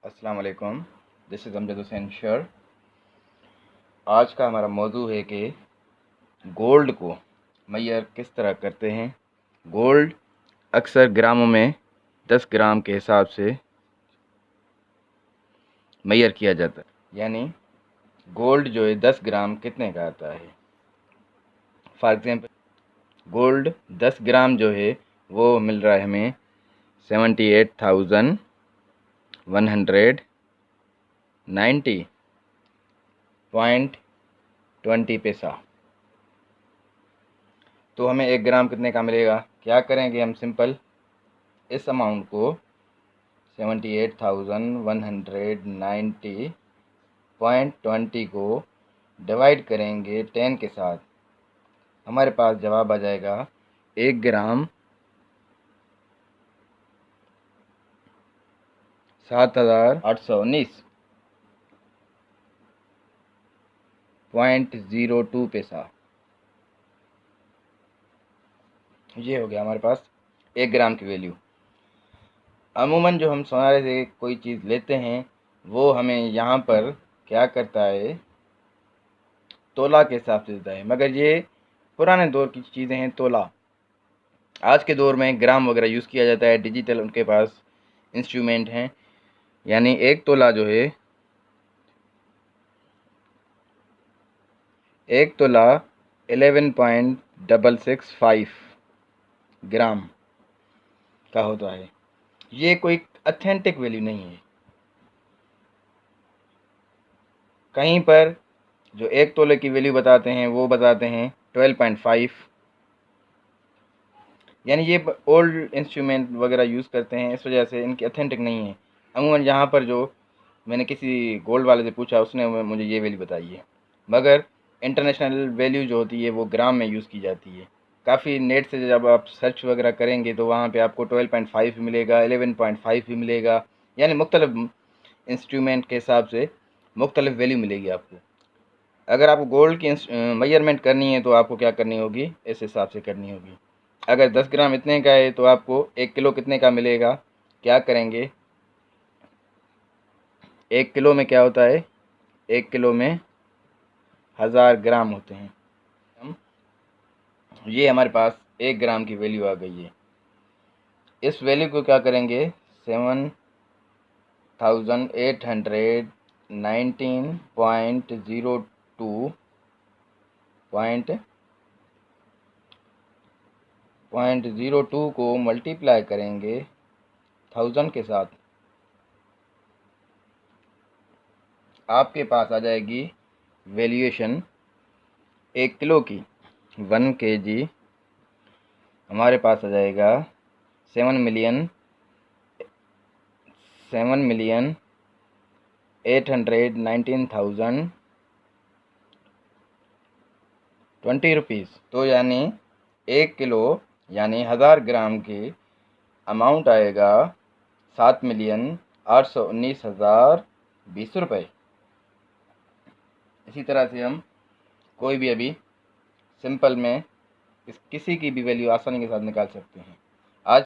अस्सलाम वालेकुम। This is Amjad Hussain sir. आज का हमारा मौजू है कि गोल्ड को मैयर किस तरह करते हैं। गोल्ड अक्सर ग्रामों में 10 ग्राम के हिसाब से मैयर किया जाता है, यानी गोल्ड जो है 10 ग्राम कितने का आता है। फॉर एग्ज़ाम्पल गोल्ड 10 ग्राम जो है वो मिल रहा है हमें 78,190.20 पैसा। तो हमें 1 ग्राम कितने का मिलेगा। क्या करेंगे हम, सिंपल इस अमाउंट को 78,190.20 को डिवाइड करेंगे 10 के साथ। हमारे पास जवाब आ जाएगा 1 ग्राम 7,819.02 पैसा। ये हो गया हमारे पास 1 ग्राम की वैल्यू। अमूमन जो हम सोनारे से कोई चीज़ लेते हैं वो हमें यहाँ पर क्या करता है, तोला के हिसाब से देता है, मगर ये पुराने दौर की चीज़ें हैं। तोला आज के दौर में ग्राम वगैरह यूज़ किया जाता है, डिजिटल उनके पास इंस्ट्रूमेंट हैं। यानी एक तोला जो है, एक तोला 11.665 ग्राम का होता है। ये कोई ऑथेंटिक वैल्यू नहीं है। कहीं पर जो एक तोले की वैल्यू बताते हैं वो बताते हैं 12.5, यानी ये ओल्ड इंस्ट्रूमेंट वगैरह यूज़ करते हैं, इस वजह से इनकी ऑथेंटिक नहीं है। अमूमन यहाँ पर जो मैंने किसी गोल्ड वाले से पूछा उसने मुझे ये वैल्यू बताई है, मगर इंटरनेशनल वैल्यू जो होती है वो ग्राम में यूज़ की जाती है। काफ़ी नेट से जब आप सर्च वगैरह करेंगे तो वहाँ पे आपको 12.5 भी मिलेगा, 11.5 भी मिलेगा, यानी मुख्तलिफ इंस्ट्रूमेंट के हिसाब से मुख्तलिफ वैल्यू मिलेगी आपको। अगर आपको गोल्ड की मेजरमेंट करनी है तो आपको क्या करनी होगी, इस हिसाब से करनी होगी। अगर 10 ग्राम इतने का है तो आपको 1 किलो कितने का मिलेगा। क्या करेंगे, 1 किलो में क्या होता है, 1 किलो में 1000 ग्राम होते हैं। ये हमारे पास 1 ग्राम की वैल्यू आ गई है। इस वैल्यू को क्या करेंगे, 7,819.02 को मल्टीप्लाई करेंगे 1000 के साथ। आपके पास आ जाएगी वैल्यूएशन 1 किलो की, 1 kg हमारे पास आ जाएगा 7,819,020 रुपीज़। तो यानी 1 किलो यानी 1000 ग्राम के अमाउंट आएगा 7,819,020 रुपये। इसी तरह से हम कोई भी अभी सिंपल में किसी की भी वैल्यू आसानी के साथ निकाल सकते हैं।